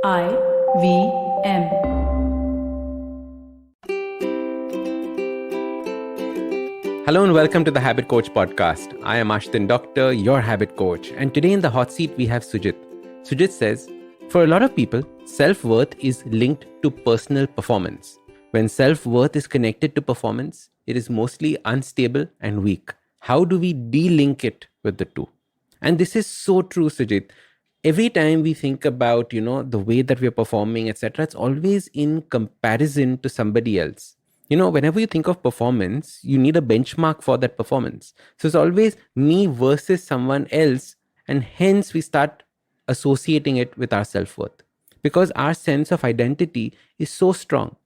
IVM. Hello and welcome to the Habit Coach podcast. I am Ashdin Doctor, your habit coach. And today in the hot seat, we have Sujit. Sujit says, for a lot of people, self-worth is linked to personal performance. When self-worth is connected to performance, it is mostly unstable and weak. How do we de-link it with the two? And this is so true, Sujit. Every time we think about, the way that we're performing, etc., it's always in comparison to somebody else. Whenever you think of performance, you need a benchmark for that performance. So it's always me versus someone else. And hence we start associating it with our self-worth because our sense of identity is so strong.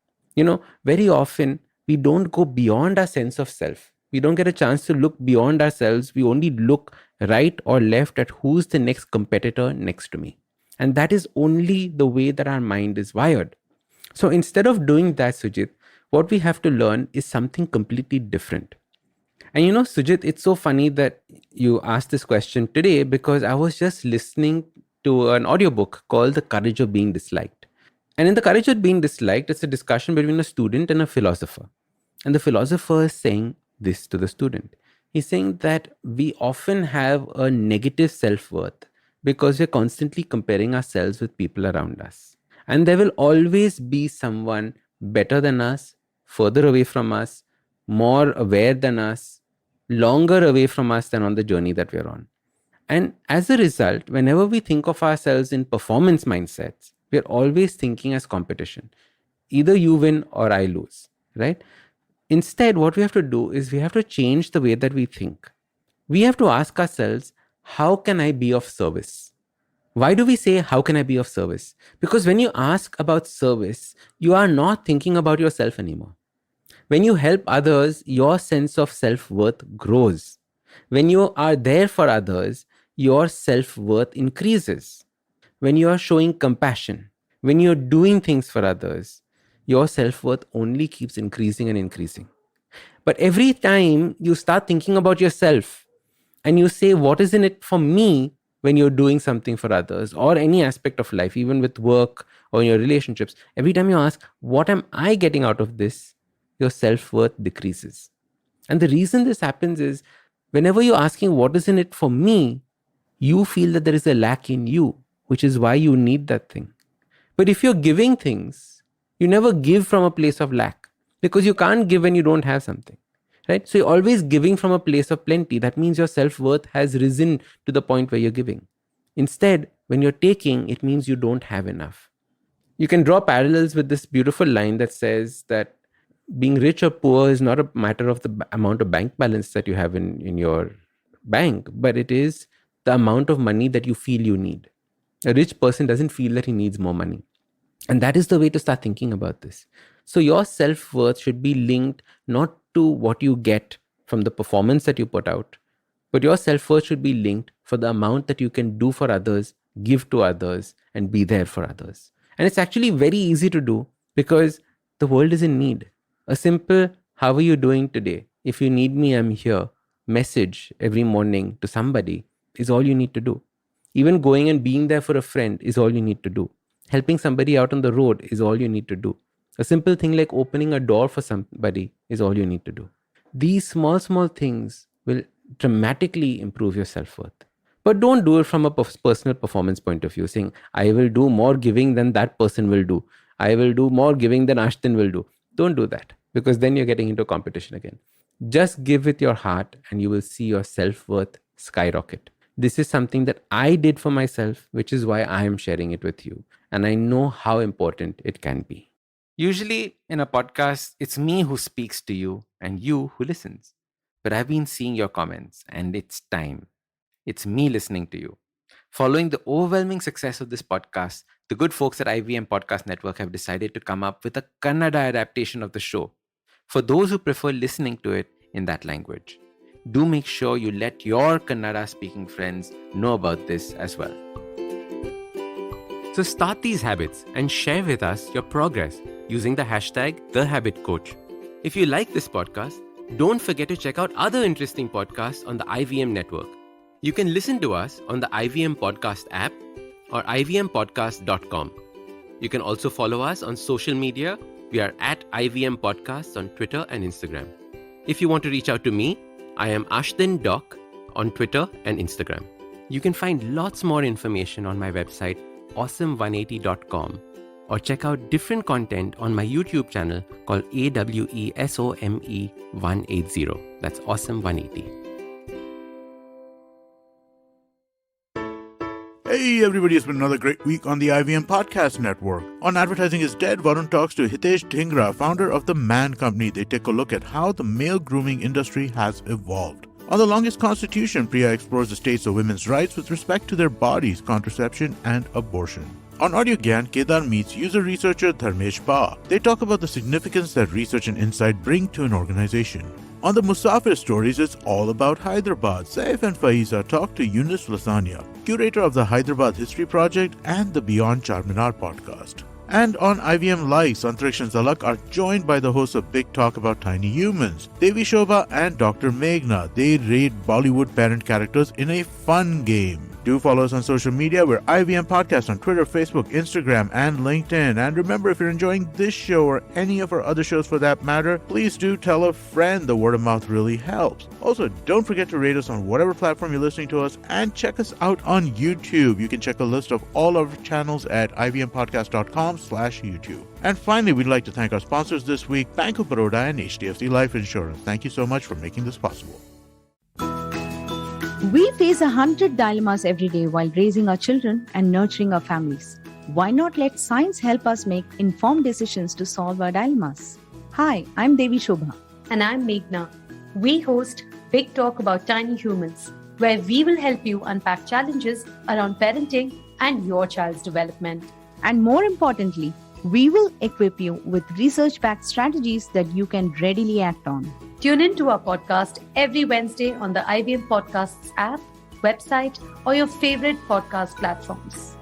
Very often we don't go beyond our sense of self. We don't get a chance to look beyond ourselves. We only look right or left at who's the next competitor next to me. And that is only the way that our mind is wired. So instead of doing that, Sujit, what we have to learn is something completely different. And Sujit, it's so funny that you asked this question today because I was just listening to an audiobook called The Courage of Being Disliked. And in The Courage of Being Disliked, it's a discussion between a student and a philosopher. And the philosopher is saying this to the student. He's saying that we often have a negative self-worth because we're constantly comparing ourselves with people around us. And there will always be someone better than us, further away from us, more aware than us, longer away from us than on the journey that we're on. And as a result, whenever we think of ourselves in performance mindsets, we're always thinking as competition. Either you win or I lose, right? Instead, what we have to do is we have to change the way that we think. We have to ask ourselves, how can I be of service? Why do we say, how can I be of service? Because when you ask about service, you are not thinking about yourself anymore. When you help others, your sense of self-worth grows. When you are there for others, your self-worth increases. When you are showing compassion, when you're doing things for others, your self-worth only keeps increasing and increasing. But every time you start thinking about yourself and you say, what is in it for me when you're doing something for others or any aspect of life, even with work or your relationships, every time you ask, what am I getting out of this? Your self-worth decreases. And the reason this happens is whenever you're asking, what is in it for me? You feel that there is a lack in you, which is why you need that thing. But if you're giving things, you never give from a place of lack because you can't give when you don't have something, right? So you're always giving from a place of plenty. That means your self-worth has risen to the point where you're giving. Instead, when you're taking, it means you don't have enough. You can draw parallels with this beautiful line that says that being rich or poor is not a matter of the amount of bank balance that you have in your bank, but it is the amount of money that you feel you need. A rich person doesn't feel that he needs more money. And that is the way to start thinking about this. So your self-worth should be linked not to what you get from the performance that you put out, but your self-worth should be linked for the amount that you can do for others, give to others, and be there for others. And it's actually very easy to do because the world is in need. A simple, how are you doing today? If you need me, I'm here. Message every morning to somebody is all you need to do. Even going and being there for a friend is all you need to do. Helping somebody out on the road is all you need to do. A simple thing like opening a door for somebody is all you need to do. These small things will dramatically improve your self-worth. But don't do it from a personal performance point of view, saying, I will do more giving than that person will do. I will do more giving than Ashton will do. Don't do that because then you're getting into competition again. Just give with your heart and you will see your self-worth skyrocket. This is something that I did for myself, which is why I am sharing it with you. And I know how important it can be. Usually in a podcast, it's me who speaks to you and you who listens. But I've been seeing your comments and it's time. It's me listening to you. Following the overwhelming success of this podcast, the good folks at IVM Podcast Network have decided to come up with a Kannada adaptation of the show for those who prefer listening to it in that language. Do make sure you let your Kannada speaking friends know about this as well. So start these habits and share with us your progress using the hashtag #TheHabitCoach. If you like this podcast, don't forget to check out other interesting podcasts on the IVM network. You can listen to us on the IVM Podcast app or ivmpodcast.com. You can also follow us on social media. We are at IVM Podcasts on Twitter and Instagram. If you want to reach out to me, I am Ashdin Doc on Twitter and Instagram. You can find lots more information on my website, awesome180.com, or check out different content on my YouTube channel called AWESOME 180. That's Awesome 180. Hey everybody, it's been another great week on the IVM Podcast Network. On Advertising is Dead, Varun talks to Hitesh Dhingra, founder of The Man Company. They take a look at how the male grooming industry has evolved. On The Longest Constitution, Priya explores the states of women's rights with respect to their bodies, contraception, and abortion. On Audio Gyan, Kedar meets user researcher Dharmesh Ba. They talk about the significance that research and insight bring to an organization. On the Musafir Stories, it's all about Hyderabad. Saif and Faiza talk to Yunus Lasania, curator of the Hyderabad History Project and the Beyond Charminar podcast. And on IVM Live, Santriksha and Zalak are joined by the hosts of Big Talk About Tiny Humans, Devi Shobha and Dr. Meghna. They rate Bollywood parent characters in a fun game. Do follow us on social media. We're IVM Podcast on Twitter, Facebook, Instagram, and LinkedIn. And remember, if you're enjoying this show or any of our other shows for that matter, please do tell a friend. The word of mouth really helps. Also, don't forget to rate us on whatever platform you're listening to us and check us out on YouTube. You can check a list of all our channels at ivmpodcast.com/YouTube. And finally, we'd like to thank our sponsors this week, Bank of Baroda and HDFC Life Insurance. Thank you so much for making this possible. We face 100 dilemmas every day while raising our children and nurturing our families. Why not let science help us make informed decisions to solve our dilemmas? Hi, I'm Devi Shobha. And I'm Meghna. We host Big Talk About Tiny Humans, where we will help you unpack challenges around parenting and your child's development. And more importantly, we will equip you with research-backed strategies that you can readily act on. Tune in to our podcast every Wednesday on the IBM Podcasts app, website, or your favorite podcast platforms.